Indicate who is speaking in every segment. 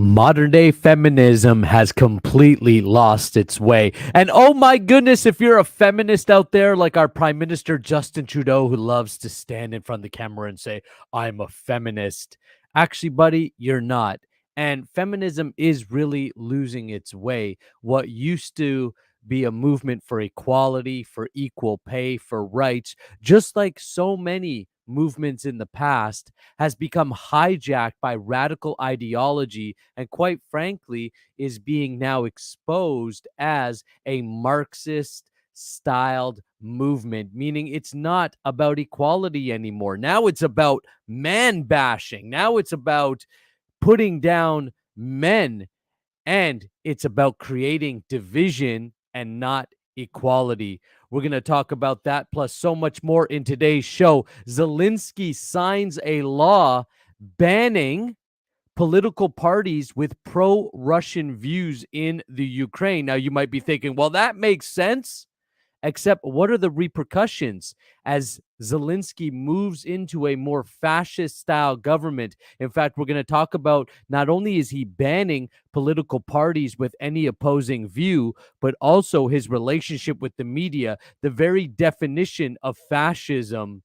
Speaker 1: Modern day feminism has completely lost its way. And oh my goodness, if you're a feminist out there, like our Prime Minister Justin Trudeau, who loves to stand in front of the camera and say, I'm a feminist. Actually, buddy, you're not. And feminism is really losing its way. What used to be a movement for equality, for equal pay, for rights, just like so many movements in the past, has become hijacked by radical ideology and, quite frankly, is being now exposed as a Marxist styled movement, meaning it's not about equality anymore. Now it's about man bashing. Now it's about putting down men, and it's about creating division and not equality. We're going to talk about that plus so much more in today's show. Zelensky signs a law banning political parties with pro-Russian views in the Ukraine. Now, you might be thinking, well, that makes sense. Except, what are the repercussions as Zelensky moves into a more fascist style government? In fact, we're going to talk about not only is he banning political parties with any opposing view, but also his relationship with the media. The very definition of fascism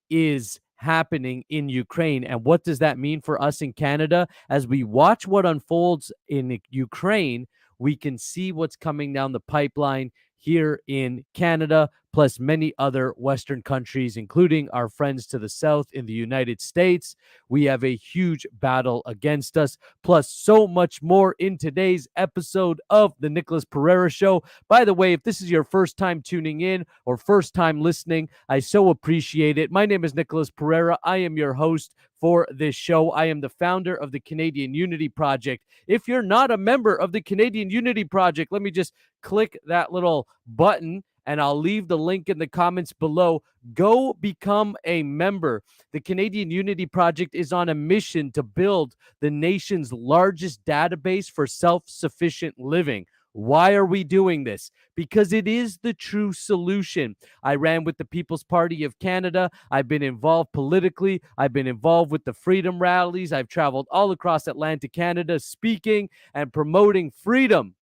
Speaker 1: is happening in Ukraine. And what does that mean for us in Canada? As we watch what unfolds in Ukraine, we can see what's coming down the pipeline here in Canada, plus many other Western countries, including our friends to the south in the United States. We have a huge battle against us, plus so much more in today's episode of the Nicholas Pereira Show. By the way, if this is your first time tuning in or first time listening, I so appreciate it. My name is Nicholas Pereira. I am your host for this show. I am the founder of the Canadian Unity Project. If you're not a member of the Canadian Unity Project, let me just click that little button and I'll leave the link in the comments below. Go become a member. The Canadian Unity Project is on a mission to build the nation's largest database for self-sufficient living. Why are we doing this? Because it is the true solution. I ran with the People's Party of Canada. I've been involved politically. I've been involved with the freedom rallies. I've traveled all across Atlantic Canada speaking and promoting freedom.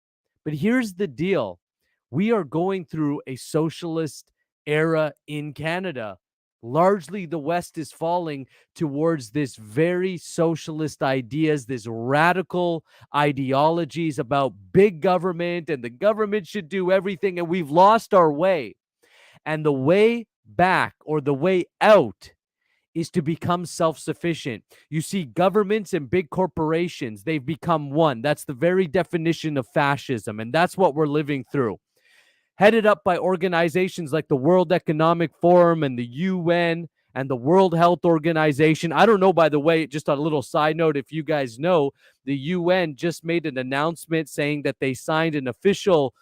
Speaker 1: But here's the deal. We are going through a socialist era in Canada. Largely, the West is falling towards this very socialist ideas, this radical ideologies about big government and the government should do everything, and we've lost our way. And the way back or the way out is to become self-sufficient. You see, governments and big corporations, they've become one. That's the very definition of fascism, and that's what we're living through. Headed up by organizations like the World Economic Forum and the UN and the World Health Organization. I don't know, by the way, just a little side note, if you guys know, the UN just made an announcement saying that they signed an official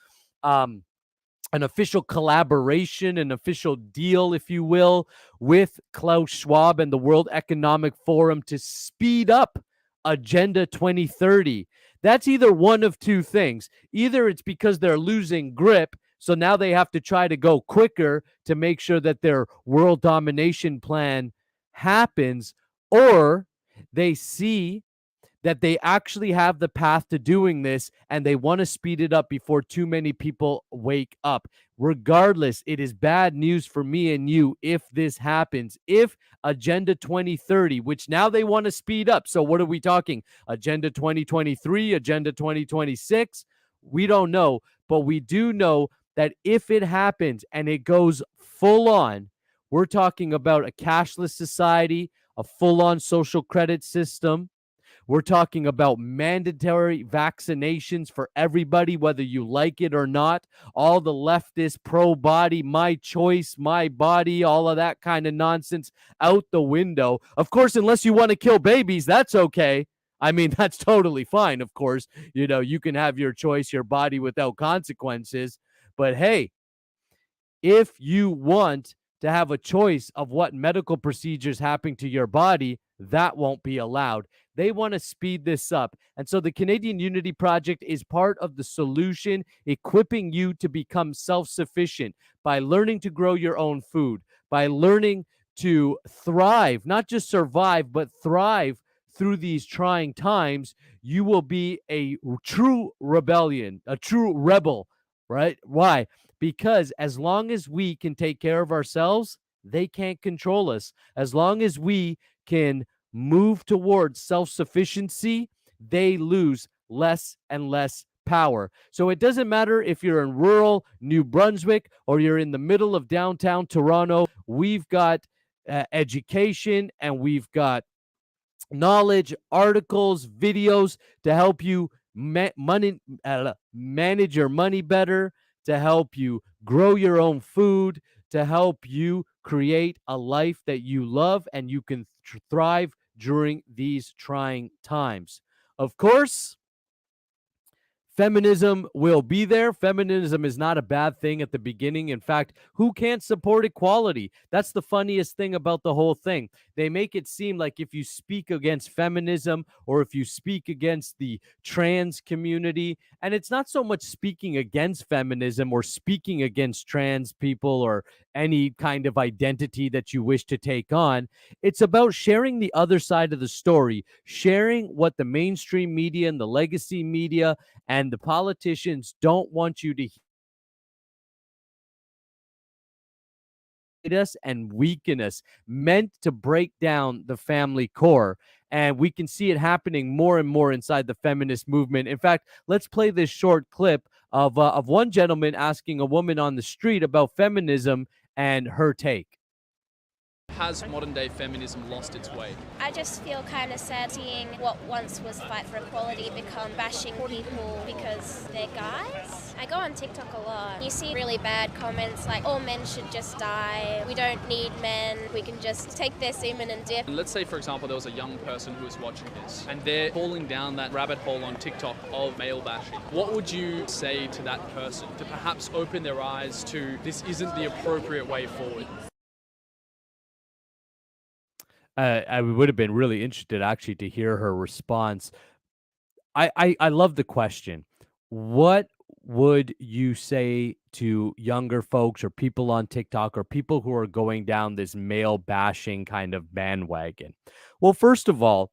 Speaker 1: collaboration, an official deal, if you will, with Klaus Schwab and the World Economic Forum to speed up Agenda 2030. That's either one of two things. Either it's because they're losing grip, so now they have to try to go quicker to make sure that their world domination plan happens, or they see that they actually have the path to doing this and they want to speed it up before too many people wake up. Regardless, it is bad news for me and you if this happens. If Agenda 2030, which now they want to speed up. So what are we talking? Agenda 2023, Agenda 2026? We don't know, but we do know that if it happens and it goes full on, we're talking about a cashless society, a full-on social credit system. We're talking about mandatory vaccinations for everybody, whether you like it or not. All the leftist pro-body, my choice, my body, all of that kind of nonsense out the window. Of course, unless you want to kill babies, that's okay. I mean, that's totally fine, of course. You know, you can have your choice, your body without consequences. But hey, if you want to have a choice of what medical procedures happen to your body, that won't be allowed. They want to speed this up. And so the Canadian Unity Project is part of the solution, equipping you to become self-sufficient by learning to grow your own food, by learning to thrive, not just survive, but thrive through these trying times, you will be a true rebellion, a true rebel, right? Why? Because as long as we can take care of ourselves, they can't control us. As long as we can move towards self sufficiency, they lose less and less power. So it doesn't matter if you're in rural New Brunswick or you're in the middle of downtown Toronto, we've got education and we've got knowledge, articles, videos to help you manage your money better, to help you grow your own food, to help you create a life that you love and you can thrive during these trying times. Of course, feminism will be there. Feminism is not a bad thing at the beginning. In fact, who can't support equality? That's the funniest thing about the whole thing. They make it seem like if you speak against feminism or if you speak against the trans community, and it's not so much speaking against feminism or speaking against trans people or any kind of identity that you wish to take on. It's about sharing the other side of the story, sharing what the mainstream media and the legacy media and the politicians don't want you to hate us and weaken us, meant to break down the family core. And we can see it happening more and more inside the feminist movement. In fact, let's play this short clip of one gentleman asking a woman on the street about feminism and her take.
Speaker 2: Has modern day feminism lost its way?
Speaker 3: I just feel kind of sad seeing what once was fight for equality become bashing people because they're guys. I go on TikTok a lot. You see really bad comments like, all men should just die, we don't need men, we can just take their semen and dip.
Speaker 2: And let's say, for example, there was a young person who was watching this and they're falling down that rabbit hole on TikTok of male bashing. What would you say to that person to perhaps open their eyes to this isn't the appropriate way forward?
Speaker 1: I would have been really interested actually to hear her response. I love the question. What would you say to younger folks or people on TikTok or people who are going down this male bashing kind of bandwagon? Well, first of all,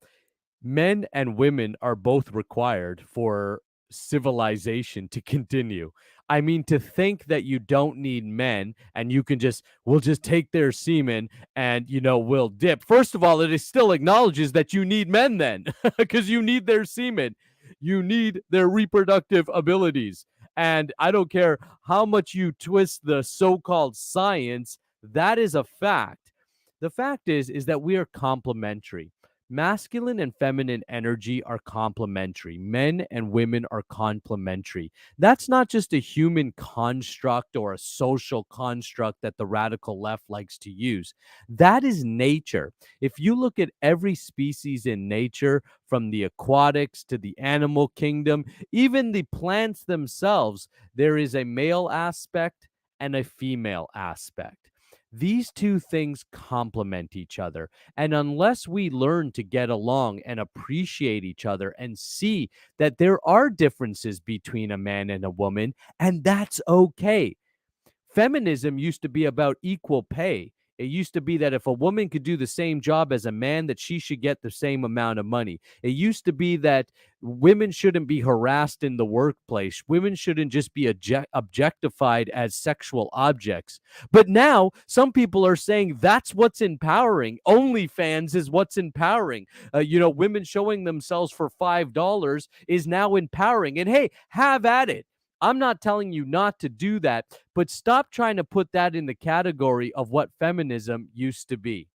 Speaker 1: men and women are both required for civilization to continue. I mean, to think that you don't need men and you can just, we'll just take their semen and, we'll dip. First of all, it is still acknowledges that you need men then because you need their semen. You need their reproductive abilities. And I don't care how much you twist the so called science, that is a fact. The fact is that we are complementary. Masculine and feminine energy are complementary. Men and women are complementary. That's not just a human construct or a social construct that the radical left likes to use. That is nature. If you look at every species in nature, from the aquatics to the animal kingdom, even the plants themselves, there is a male aspect and a female aspect. These two things complement each other. And unless we learn to get along and appreciate each other and see that there are differences between a man and a woman, and that's okay. Feminism used to be about equal pay. It used to be that if a woman could do the same job as a man, that she should get the same amount of money. It used to be that women shouldn't be harassed in the workplace. Women shouldn't just be objectified as sexual objects. But now some people are saying that's what's empowering. OnlyFans is what's empowering. Women showing themselves for $5 is now empowering. And hey, have at it. I'm not telling you not to do that, but stop trying to put that in the category of what feminism used to be.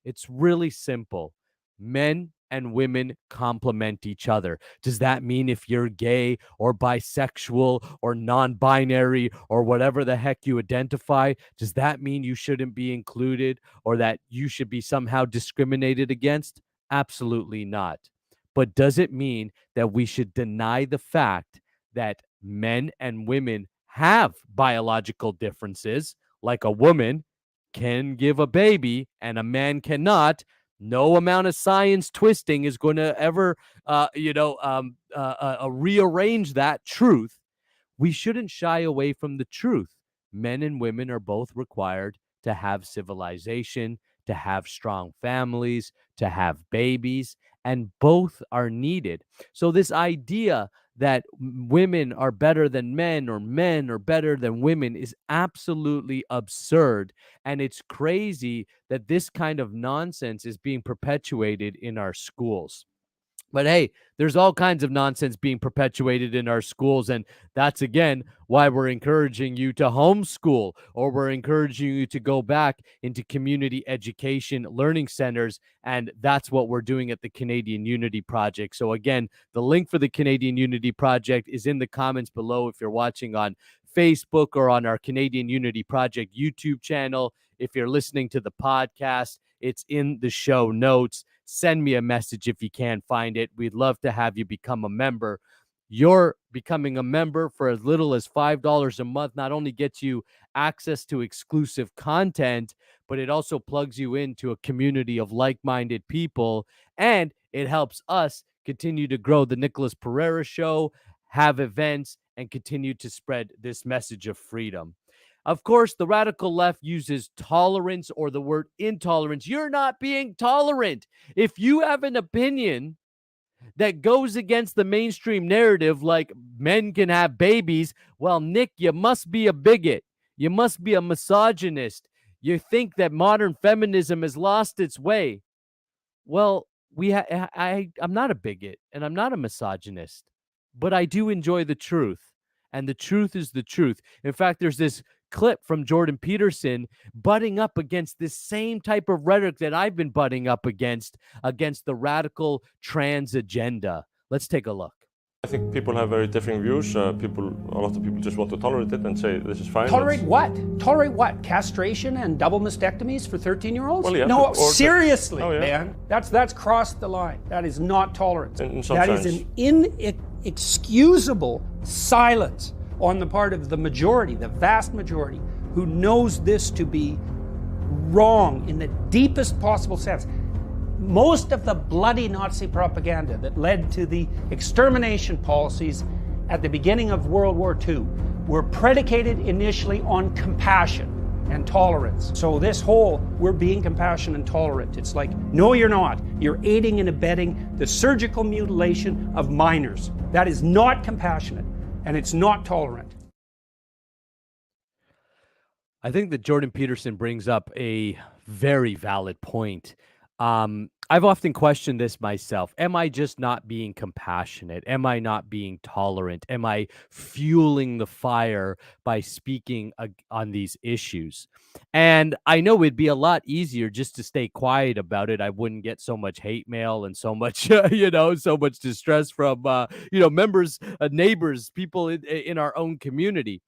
Speaker 1: It's really simple. Men and women complement each other. Does that mean if you're gay or bisexual or non-binary or whatever the heck you identify, does that mean you shouldn't be included or that you should be somehow discriminated against? Absolutely not. But does it mean that we should deny the fact that men and women have biological differences, like a woman can give a baby and a man cannot? No amount of science twisting is going to ever, rearrange that truth. We shouldn't shy away from the truth. Men and women are both required to have civilization, to have strong families, to have babies, and both are needed. So, this idea that women are better than men or men are better than women is absolutely absurd. And it's crazy that this kind of nonsense is being perpetuated in our schools. But hey, there's all kinds of nonsense being perpetuated in our schools. And that's again why we're encouraging you to homeschool, or we're encouraging you to go back into community education learning centers. And that's what we're doing at the Canadian Unity Project. So, again, the link for the Canadian Unity Project is in the comments below if you're watching on Facebook or on our Canadian Unity Project YouTube channel. If you're listening to the podcast, it's in the show notes. Send me a message if you can find it. We'd love to have you become a member. You're becoming a member for as little as $5 a month not only gets you access to exclusive content, but it also plugs you into a community of like-minded people, and it helps us continue to grow the Nicholas Pereira Show, have events, and continue to spread this message of freedom. Of course, the radical left uses tolerance or the word intolerance. You're not being tolerant. If you have an opinion that goes against the mainstream narrative, like men can have babies, well, Nick, you must be a bigot. You must be a misogynist. You think that modern feminism has lost its way. Well, I'm not a bigot and I'm not a misogynist, but I do enjoy the truth. And the truth is the truth. In fact, there's this clip from Jordan Peterson butting up against this same type of rhetoric that I've been butting up against the radical trans agenda. Let's take a look.
Speaker 4: I think people have very differing views. A lot of people just want to tolerate it and say this is fine.
Speaker 5: Tolerate what? Tolerate what? Castration and double mastectomies for 13-year-olds?
Speaker 4: Well, yeah,
Speaker 5: no, seriously,
Speaker 4: oh, yeah.
Speaker 5: man. That's crossed the line. That is not tolerance.
Speaker 4: In some
Speaker 5: that
Speaker 4: sense.
Speaker 5: is an inexcusable silence on the part of the majority, the vast majority, who knows this to be wrong in the deepest possible sense. Most of the bloody Nazi propaganda that led to the extermination policies at the beginning of World War II were predicated initially on compassion and tolerance. So this whole, we're being compassionate and tolerant, it's like, no, you're not. You're aiding and abetting the surgical mutilation of minors. That is not compassionate, and it's not tolerant.
Speaker 1: I think that Jordan Peterson brings up a very valid point. I've often questioned this myself. Am I just not being compassionate? Am I not being tolerant? Am I fueling the fire by speaking on these issues? And I know it'd be a lot easier just to stay quiet about it. I wouldn't get so much hate mail and so much, so much distress from, members, neighbors, people in our own community.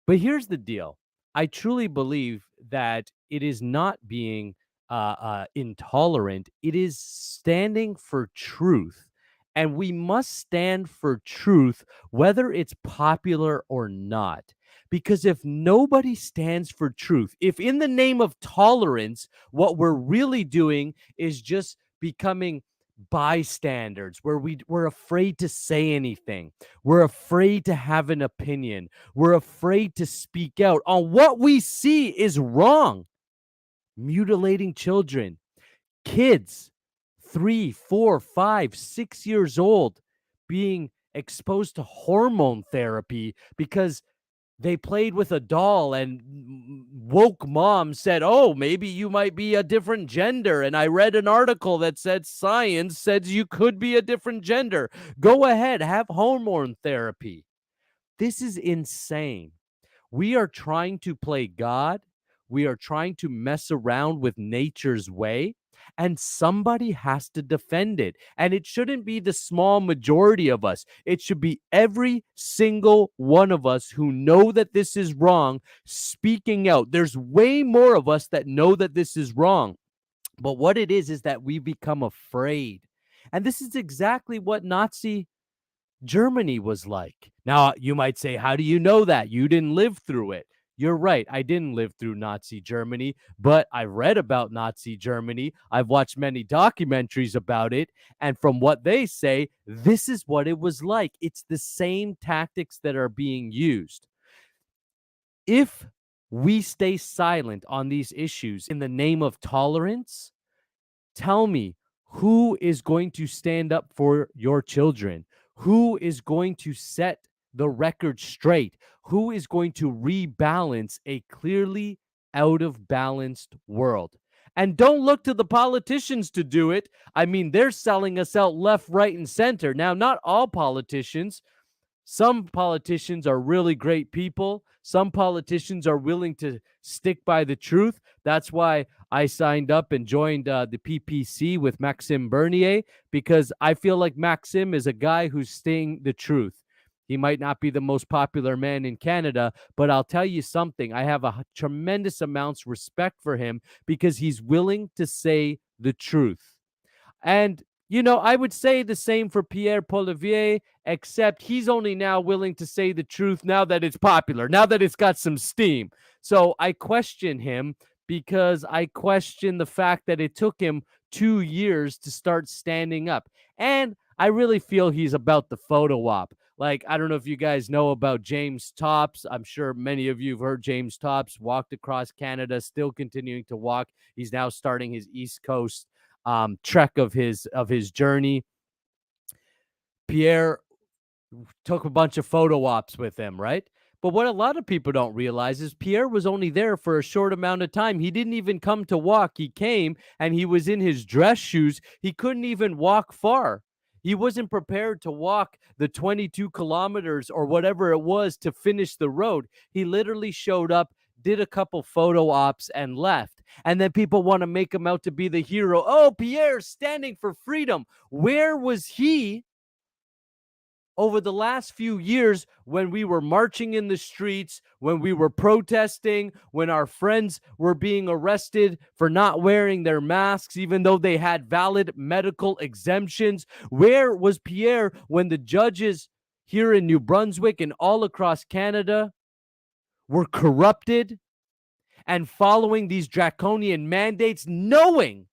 Speaker 1: But here's the deal. I truly believe that it is not being intolerant. It is standing for truth. And we must stand for truth, whether it's popular or not. Because if nobody stands for truth, if in the name of tolerance, what we're really doing is just becoming bystanders, where we're afraid to say anything, we're afraid to have an opinion, we're afraid to speak out on what we see is wrong. Mutilating children, kids 3, 4, 5, 6 years old being exposed to hormone therapy because they played with a doll and woke mom said, oh, maybe you might be a different gender. And I read an article that said science says you could be a different gender. Go ahead, have hormone therapy. This is insane. We are trying to play God. We are trying to mess around with nature's way, and somebody has to defend it. And it shouldn't be the small majority of us. It should be every single one of us who know that this is wrong, speaking out. There's way more of us that know that this is wrong. But what it is that we become afraid. And this is exactly what Nazi Germany was like. Now, you might say, how do you know that? You didn't live through it. You're right. I didn't live through Nazi Germany, but I read about Nazi Germany. I've watched many documentaries about it. And from what they say, this is what it was like. It's the same tactics that are being used. If we stay silent on these issues in the name of tolerance, tell me, who is going to stand up for your children? Who is going to set the record straight? Who is going to rebalance a clearly out of balanced world? And don't look to the politicians to do it. I mean, they're selling us out left, right, and center. Now, not all politicians. Some politicians are really great people. Some politicians are willing to stick by the truth. That's why I signed up and joined the PPC with Maxime Bernier, because I feel like Maxime is a guy who's saying the truth. He might not be the most popular man in Canada, but I'll tell you something. I have a tremendous amounts respect for him because he's willing to say the truth. And, I would say the same for Pierre Poilievre, except he's only now willing to say the truth now that it's popular, now that it's got some steam. So I question him because I question the fact that it took him 2 years to start standing up. And I really feel he's about the photo op. Like, I don't know if you guys know about James Tops. I'm sure many of you have heard James Tops walked across Canada, still continuing to walk. He's now starting his East Coast trek of his journey. Pierre took a bunch of photo ops with him, right? But what a lot of people don't realize is Pierre was only there for a short amount of time. He didn't even come to walk. He came and he was in his dress shoes. He couldn't even walk far. He wasn't prepared to walk the 22 kilometers or whatever it was to finish the road. He literally showed up, did a couple photo ops, and left. And then people want to make him out to be the hero. Oh, Pierre standing for freedom. Where was he over the last few years when we were marching in the streets, when we were protesting, when our friends were being arrested for not wearing their masks, even though they had valid medical exemptions? Where was Pierre when the judges here in New Brunswick and all across Canada were corrupted and following these draconian mandates, knowing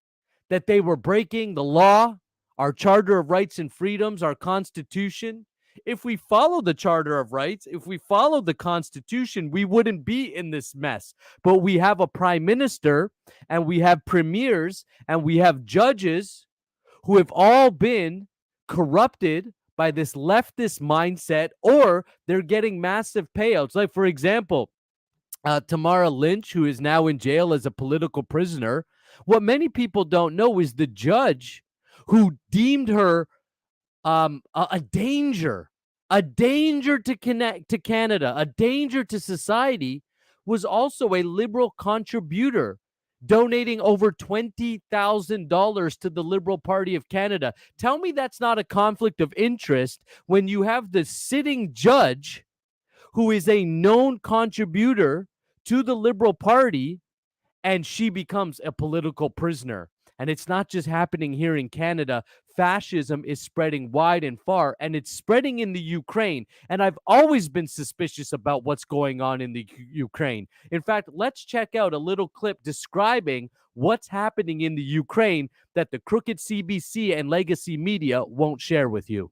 Speaker 1: that they were breaking the law, our Charter of Rights and Freedoms, our Constitution? If we follow the Charter of Rights, if we follow the Constitution, we wouldn't be in this mess. But we have a prime minister and we have premiers and we have judges who have all been corrupted by this leftist mindset, or they're getting massive payouts. Like, for example, Tamara Lynch, who is now in jail as a political prisoner. What many people don't know is the judge who deemed her a danger to Canada, a danger to society, was also a Liberal contributor, donating over $20,000 to the Liberal Party of Canada. Tell me that's not a conflict of interest when you have the sitting judge who is a known contributor to the Liberal Party, and she becomes a political prisoner. And it's not just happening here in Canada. Fascism is spreading wide and far, and it's spreading in the Ukraine. And I've always been suspicious about what's going on in the Ukraine. In fact, let's check out a little clip describing what's happening in the Ukraine that the crooked CBC and legacy media won't share with you.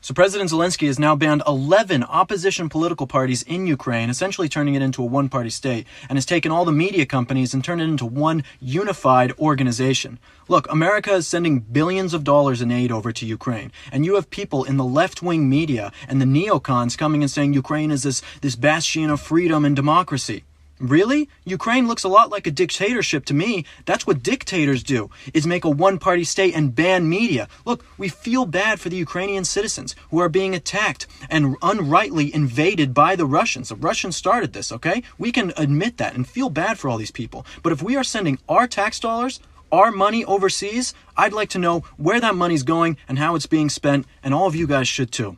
Speaker 6: So President Zelensky has now banned 11 opposition political parties in Ukraine, essentially turning it into a one-party state, and has taken all the media companies and turned it into one unified organization. Look, America is sending billions of dollars in aid over to Ukraine, and you have people in the left-wing media and the neocons coming and saying Ukraine is this bastion of freedom and democracy. Really? Ukraine looks a lot like a dictatorship to me. That's what dictators do, is make a one-party state and ban media. Look, we feel bad for the Ukrainian citizens who are being attacked and unrightly invaded by the Russians. The Russians started this, okay? We can admit that and feel bad for all these people. But if we are sending our tax dollars, our money overseas, I'd like to know where that money's going and how it's being spent, and all of you guys should too.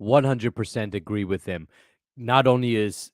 Speaker 1: 100% agree with him. Not only is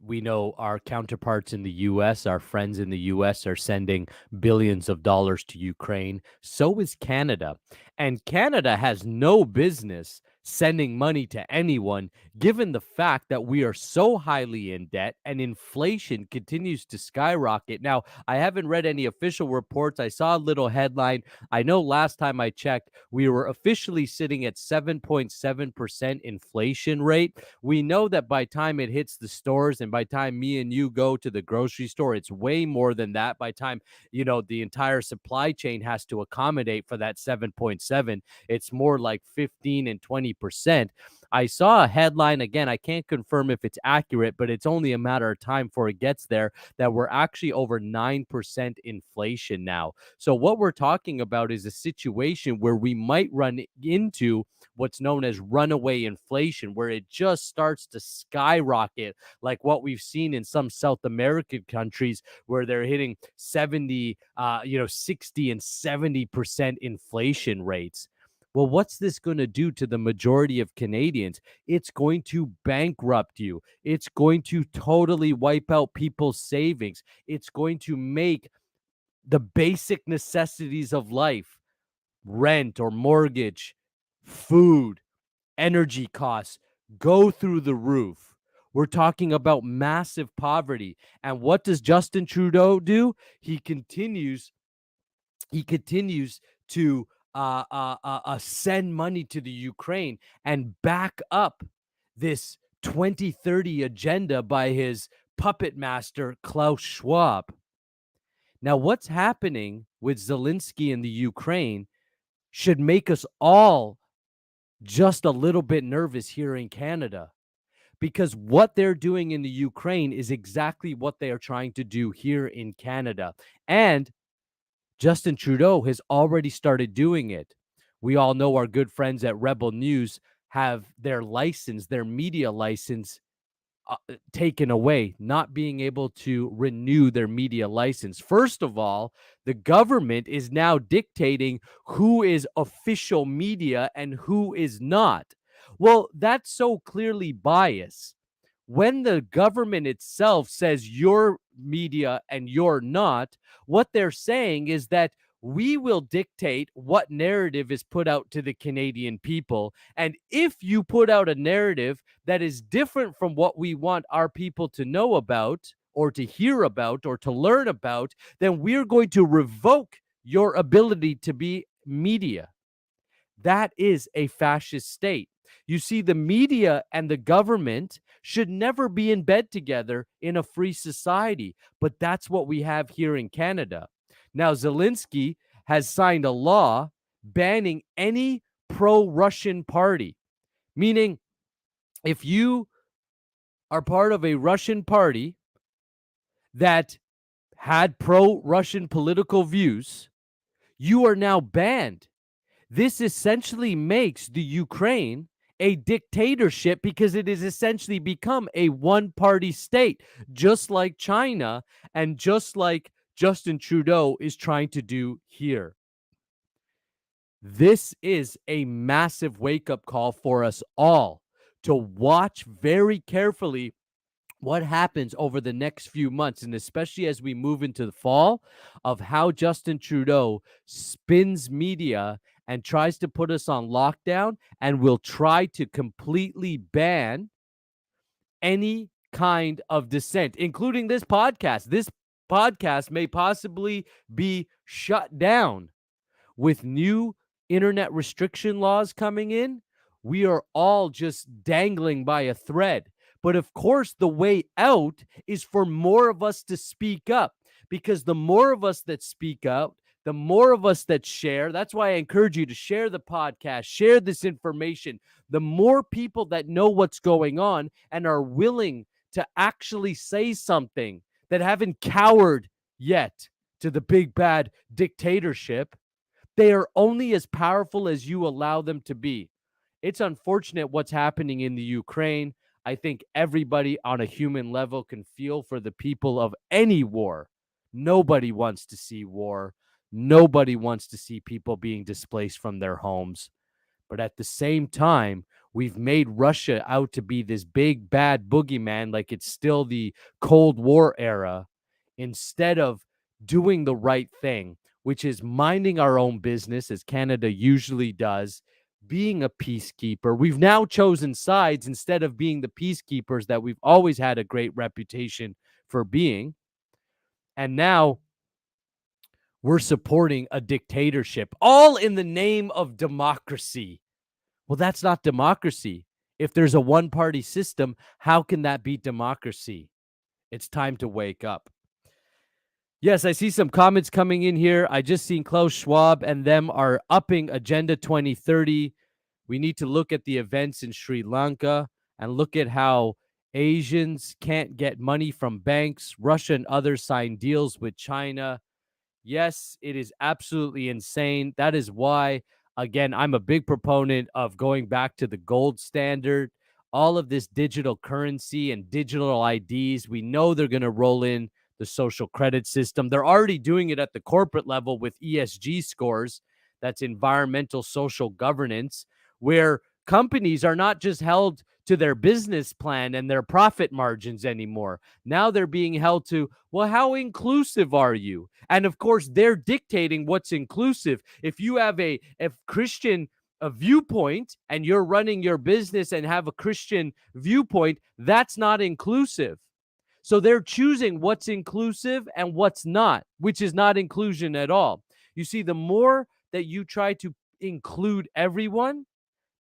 Speaker 1: we know our counterparts in the U.S., our friends in the U.S. are sending billions of dollars to Ukraine, so is Canada. And Canada has no business sending money to anyone, given the fact that we are so highly in debt and inflation continues to skyrocket. Now, I haven't read any official reports. I saw a little headline. I know last time I checked, we were officially sitting at 7.7% inflation rate. We know that by time it hits the stores and by time me and you go to the grocery store, it's way more than that. By time, the entire supply chain has to accommodate for that 7.7, it's more like 15 and 20%. I saw a headline again. I can't confirm if it's accurate, but it's only a matter of time before it gets there, that we're actually over 9% inflation now. So what we're talking about is a situation where we might run into what's known as runaway inflation, where it just starts to skyrocket, like what we've seen in some South American countries where they're hitting 70, 60 and 70% inflation rates. Well, what's this going to do to the majority of Canadians? It's going to bankrupt you. It's going to totally wipe out people's savings. It's going to make the basic necessities of life, rent or mortgage, food, energy costs, go through the roof. We're talking about massive poverty. And what does Justin Trudeau do? He continues to send money to the Ukraine and back up this 2030 agenda by his puppet master, Klaus Schwab. Now, what's happening with Zelensky in the Ukraine should make us all just a little bit nervous here in Canada, because what they're doing in the Ukraine is exactly what they are trying to do here in Canada. And Justin Trudeau has already started doing it. We all know our good friends at Rebel News have their license, their media license, taken away, not being able to renew their media license. First of all, the government is now dictating who is official media and who is not. Well, that's so clearly biased. When the government itself says you're media and you're not, what they're saying is that we will dictate what narrative is put out to the Canadian people. And if you put out a narrative that is different from what we want our people to know about, or to hear about, or to learn about, then we're going to revoke your ability to be media. That is a fascist state. You see, the media and the government should never be in bed together in a free society, but that's what we have here in Canada. Now, Zelensky has signed a law banning any pro-Russian party, meaning if you are part of a Russian party that had pro-Russian political views, you are now banned. This essentially makes the Ukraine a dictatorship because it has essentially become a one-party state, just like China and just like Justin Trudeau is trying to do here. This is a massive wake-up call for us all to watch very carefully what happens over the next few months, and especially as we move into the fall, of how Justin Trudeau spins media and tries to put us on lockdown and will try to completely ban any kind of dissent, including this podcast. This podcast may possibly be shut down. With new internet restriction laws coming in, we are all just dangling by a thread. But of course, the way out is for more of us to speak up, because the more of us that speak up, the more of us that share. That's why I encourage you to share the podcast, share this information. The more people that know what's going on and are willing to actually say something, that haven't cowered yet to the big bad dictatorship, they are only as powerful as you allow them to be. It's unfortunate what's happening in the Ukraine. I think everybody on a human level can feel for the people of any war. Nobody wants to see war. Nobody wants to see people being displaced from their homes. But at the same time, we've made Russia out to be this big, bad boogeyman, like it's still the Cold War era, instead of doing the right thing, which is minding our own business, as Canada usually does, being a peacekeeper. We've now chosen sides instead of being the peacekeepers that we've always had a great reputation for being. And now we're supporting a dictatorship, all in the name of democracy. Well, that's not democracy. If there's a one-party system, how can that be democracy? It's time to wake up. Yes, I see some comments coming in here. I just seen Klaus Schwab and them are upping Agenda 2030. We need to look at the events in Sri Lanka and look at how Asians can't get money from banks. Russia and others sign deals with China. Yes, it is absolutely insane. That is why, again, I'm a big proponent of going back to the gold standard. All of this digital currency and digital IDs, we know they're going to roll in the social credit system. They're already doing it at the corporate level with ESG scores. That's environmental social governance, where companies are not just held to their business plan and their profit margins anymore. Now they're being held to, well, how inclusive are you? And of course, they're dictating what's inclusive. If you have a Christian viewpoint and you're running your business and have a Christian viewpoint, that's not inclusive. So they're choosing what's inclusive and what's not, which is not inclusion at all. You see, the more that you try to include everyone,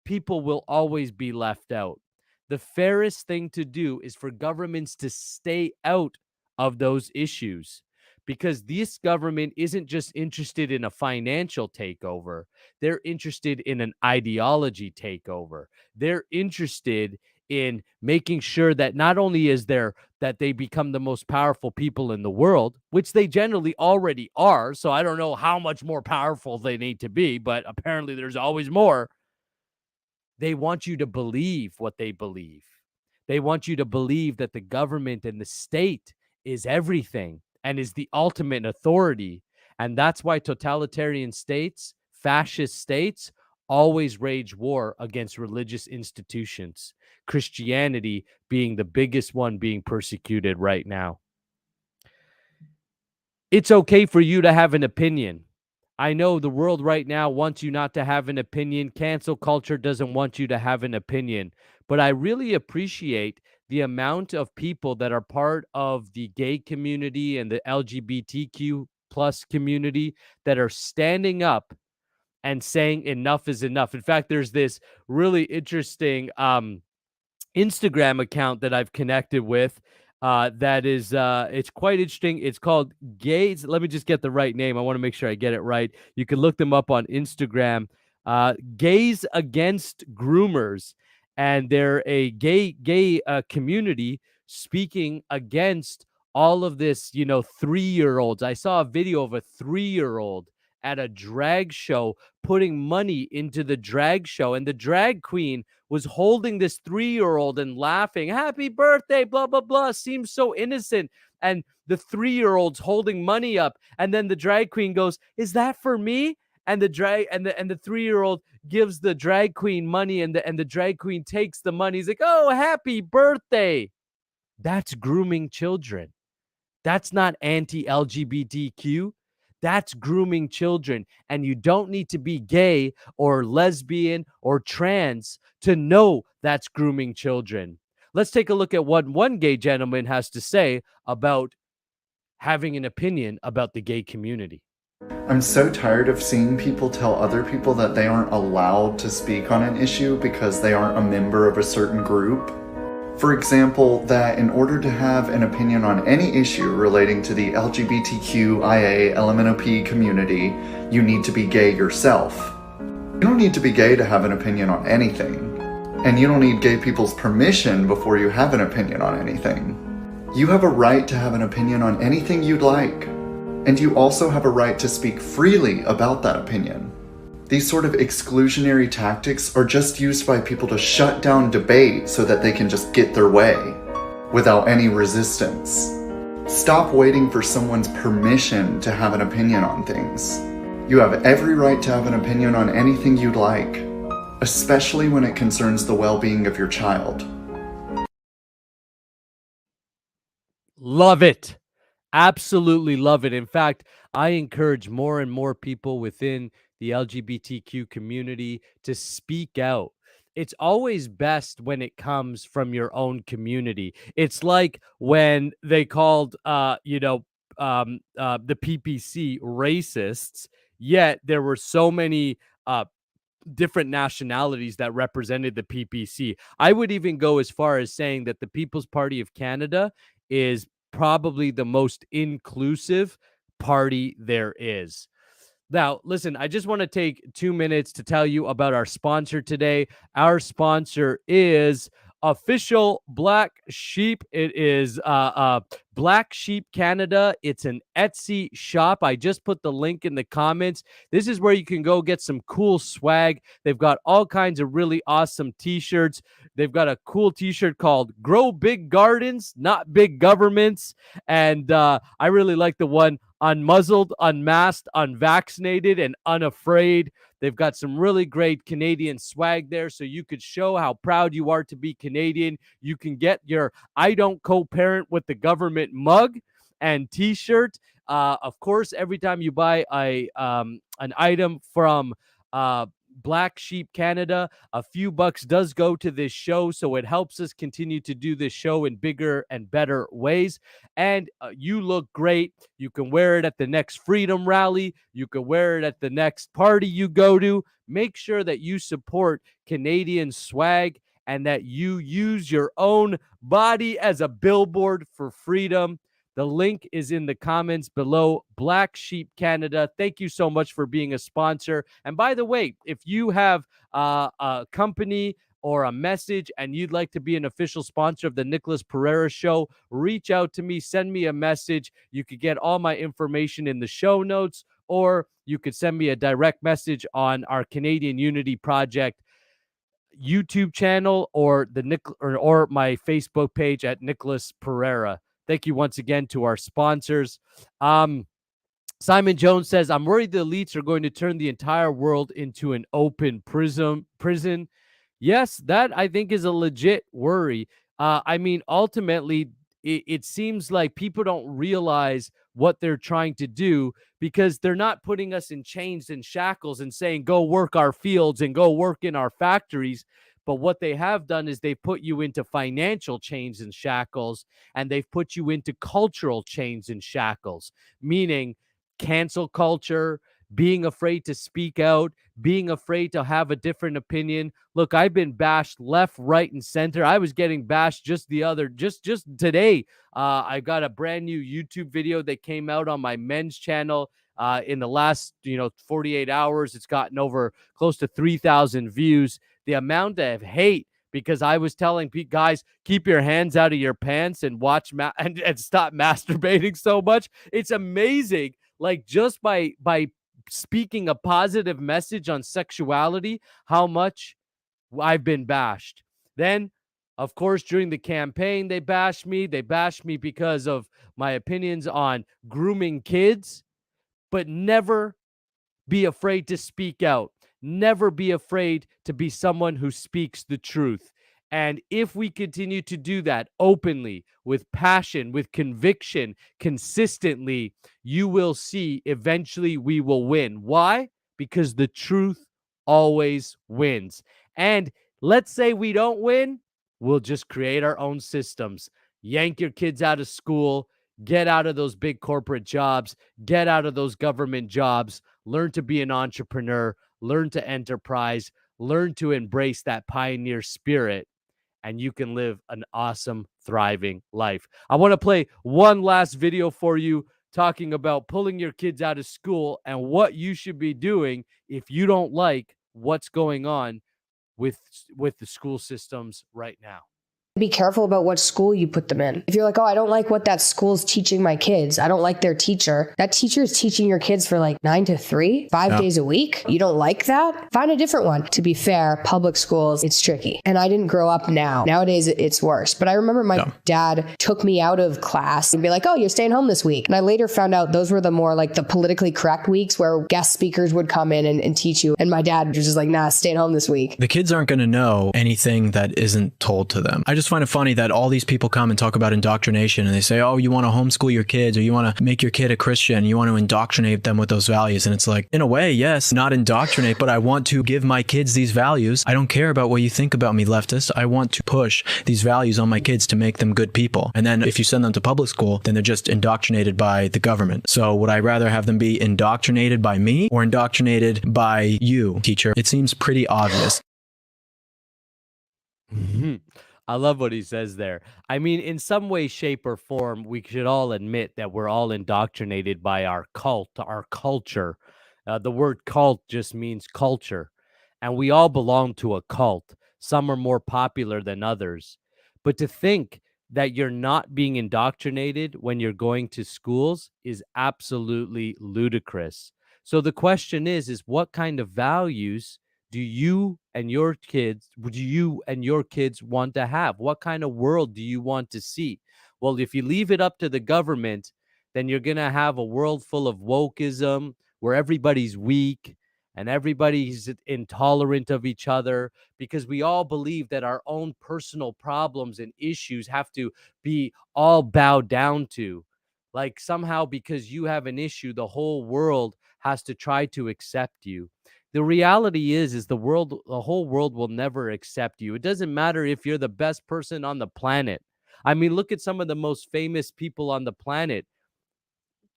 Speaker 1: people will always be left out. The fairest thing to do is for governments to stay out of those issues, because this government isn't just interested in a financial takeover. They're interested in an ideology takeover. They're interested in making sure that not only is there that they become the most powerful people in the world, which they generally already are. So I don't know how much more powerful they need to be, but apparently there's always more. They want you to believe what they believe. They want you to believe that the government and the state is everything and is the ultimate authority. And that's why totalitarian states, fascist states, always wage war against religious institutions. Christianity being the biggest one being persecuted right now. It's okay for you to have an opinion. I know the world right now wants you not to have an opinion. Cancel culture doesn't want you to have an opinion. But I really appreciate the amount of people that are part of the gay community and the LGBTQ plus community that are standing up and saying enough is enough. In fact, there's this really interesting Instagram account that I've connected with. That is, it's quite interesting. It's called Gays. Let me just get the right name. I want to make sure I get it right. You can look them up on Instagram. Gays Against Groomers, and they're a gay community speaking against all of this. 3-year-olds. I saw a video of a 3-year-old at a drag show putting money into the drag show, and the drag queen was holding this 3-year-old and laughing, happy birthday, blah, blah, blah, seems so innocent. And the 3-year-old's holding money up. And then the drag queen goes, is that for me? And the 3-year-old gives the drag queen money, and the drag queen takes the money. He's like, oh, happy birthday. That's grooming children. That's not anti-LGBTQ. That's grooming children. And you don't need to be gay or lesbian or trans to know that's grooming children. Let's take a look at what one gay gentleman has to say about having an opinion about the gay community.
Speaker 7: I'm so tired of seeing people tell other people that they aren't allowed to speak on an issue because they aren't a member of a certain group. For example, that in order to have an opinion on any issue relating to the LGBTQIA LMNOP community, you need to be gay yourself. You don't need to be gay to have an opinion on anything. And you don't need gay people's permission before you have an opinion on anything. You have a right to have an opinion on anything you'd like. And you also have a right to speak freely about that opinion. These sort of exclusionary tactics are just used by people to shut down debate so that they can just get their way without any resistance. Stop waiting for someone's permission to have an opinion on things. You have every right to have an opinion on anything you'd like, especially when it concerns the well-being of your child.
Speaker 1: Love it. Absolutely love it. In fact, I encourage more and more people within the LGBTQ community to speak out. It's always best when it comes from your own community. It's like when they called, the PPC racists, yet there were so many different nationalities that represented the PPC. I would even go as far as saying that the People's Party of Canada is probably the most inclusive party there is. Now, listen, I just want to take 2 minutes to tell you about our sponsor today. Our sponsor is Official Black Sheep. It is Black Sheep Canada. It's an Etsy shop. I just put the link in the comments. This is where you can go get some cool swag. They've got all kinds of really awesome t-shirts. They've got a cool t-shirt called Grow Big Gardens, Not Big Governments. And I really like the one Unmuzzled, Unmasked, Unvaccinated, and Unafraid. They've got some really great Canadian swag there, so you could show how proud you are to be Canadian. You can get your I Don't Co-Parent with the Government mug and t-shirt. Of course, every time you buy an item from Black Sheep Canada, a few bucks does go to this show, so it helps us continue to do this show in bigger and better ways. And you look great. You can wear it at the next Freedom Rally. You can wear it at the next party you go to. Make sure that you support Canadian swag and that you use your own body as a billboard for freedom. The link is in the comments below. Black Sheep Canada, thank you so much for being a sponsor. And by the way, if you have a company or a message and you'd like to be an official sponsor of the Nicholas Pereira Show, reach out to me, send me a message. You could get all my information in the show notes, or you could send me a direct message on our Canadian Unity Project YouTube channel or or my Facebook page at Nicholas Pereira. Thank you once again to our sponsors. Simon Jones says, I'm worried the elites are going to turn the entire world into an open prison. Yes, that I think is a legit worry. I mean, ultimately, it seems like people don't realize what they're trying to do because they're not putting us in chains and shackles and saying, go work our fields and go work in our factories. But what they have done is they've put you into financial chains and shackles, and they've put you into cultural chains and shackles, meaning cancel culture, being afraid to speak out, being afraid to have a different opinion. Look, I've been bashed left, right, and center. I was getting bashed just today. I got a brand new YouTube video that came out on my men's channel. In the last 48 hours, it's gotten over close to 3,000 views. The amount of hate because I was telling guys, keep your hands out of your pants and watch and stop masturbating so much. It's amazing. Like just by speaking a positive message on sexuality, how much I've been bashed. Then, of course, during the campaign, they bashed me. They bashed me because of my opinions on grooming kids, but never be afraid to speak out. Never be afraid to be someone who speaks the truth. And if we continue to do that openly, with passion, with conviction, consistently, you will see eventually we will win. Why? Because the truth always wins. And let's say we don't win, we'll just create our own systems. Yank your kids out of school, get out of those big corporate jobs, get out of those government jobs, learn to be an entrepreneur, learn to enterprise, learn to embrace that pioneer spirit, and you can live an awesome, thriving life. I want to play one last video for you talking about pulling your kids out of school and what you should be doing if you don't like what's going on with the school systems right now.
Speaker 8: Be careful about what school you put them in. If you're like, oh, I don't like what that school's teaching my kids. I don't like their teacher. That teacher is teaching your kids for like 9 to 3, 5 days a week. You don't like that? Find a different one. To be fair, public schools, it's tricky. And I didn't grow up now. Nowadays, it's worse. But I remember my dad took me out of class and be like, oh, you're staying home this week. And I later found out those were the more like the politically correct weeks where guest speakers would come in and teach you. And my dad was just like, nah, staying home this week.
Speaker 6: The kids aren't going to know anything that isn't told to them. I just just find it funny that all these people come and talk about indoctrination and they say, oh, you want to homeschool your kids or you want to make your kid a Christian, you want to indoctrinate them with those values. And it's like, in a way, yes, not indoctrinate, but I want to give my kids these values. I don't care about what you think about me, leftist. I want to push these values on my kids to make them good people. And then if you send them to public school, then they're just indoctrinated by the government. So would I rather have them be indoctrinated by me or indoctrinated by you, teacher? It seems pretty obvious.
Speaker 1: I love what he says there. I mean, in some way, shape, or form, we should all admit that we're all indoctrinated by our cult, our culture. The word cult just means culture. And we all belong to a cult. Some are more popular than others. But to think that you're not being indoctrinated when you're going to schools is absolutely ludicrous. So the question is what kind of values do you and your kids want to have? What kind of world do you want to see? Well, if you leave it up to the government, then you're going to have a world full of wokeism where everybody's weak and everybody's intolerant of each other because we all believe that our own personal problems and issues have to be all bowed down to. Like somehow because you have an issue, the whole world has to try to accept you. The reality is the whole world will never accept you. It doesn't matter if you're the best person on the planet. I mean, look at some of the most famous people on the planet.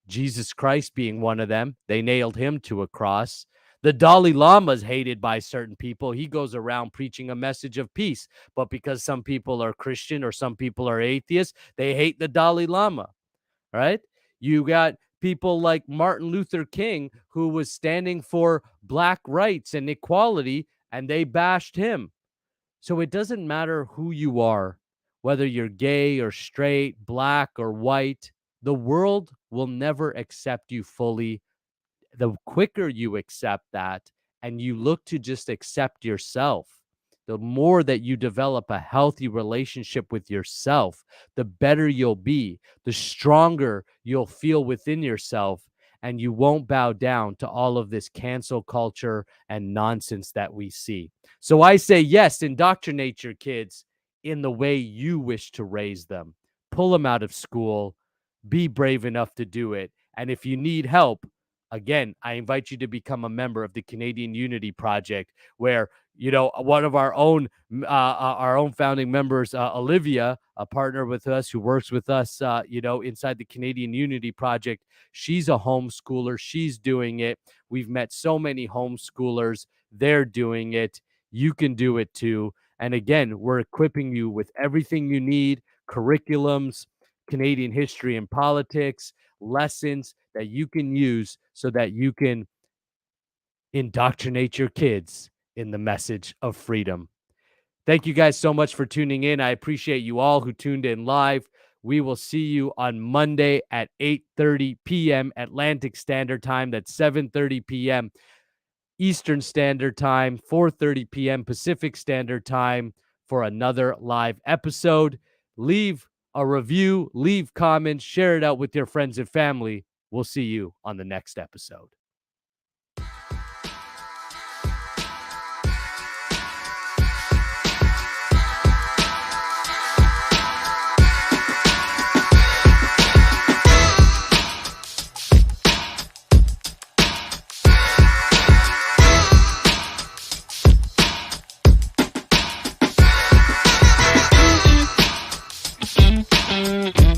Speaker 1: Jesus Christ being one of them. They nailed him to a cross. The Dalai Lama is hated by certain people. He goes around preaching a message of peace. But because some people are Christian or some people are atheists, they hate the Dalai Lama, right? You got people like Martin Luther King, who was standing for black rights and equality, and they bashed him. So it doesn't matter who you are, whether you're gay or straight, black or white, the world will never accept you fully. The quicker you accept that and you look to just accept yourself, the more that you develop a healthy relationship with yourself, the better you'll be, the stronger you'll feel within yourself, and you won't bow down to all of this cancel culture and nonsense that we see. So I say, yes, indoctrinate your kids in the way you wish to raise them. Pull them out of school. Be brave enough to do it. And if you need help, again, I invite you to become a member of the Canadian Unity Project, where one of our own founding members, Olivia, a partner with us who works with us, inside the Canadian Unity Project. She's a homeschooler. She's doing it. We've met so many homeschoolers. They're doing it. You can do it too. And again, we're equipping you with everything you need: curriculums, Canadian history and politics, lessons that you can use so that you can indoctrinate your kids in the message of freedom. Thank you guys so much for tuning in. I appreciate you all who tuned in live. We will see you on Monday at 8:30 p.m. Atlantic Standard Time. That's 7:30 p.m. Eastern Standard Time, 4:30 p.m. Pacific Standard Time for another live episode. Leave a review, leave comments, share it out with your friends and family. We'll see you on the next episode.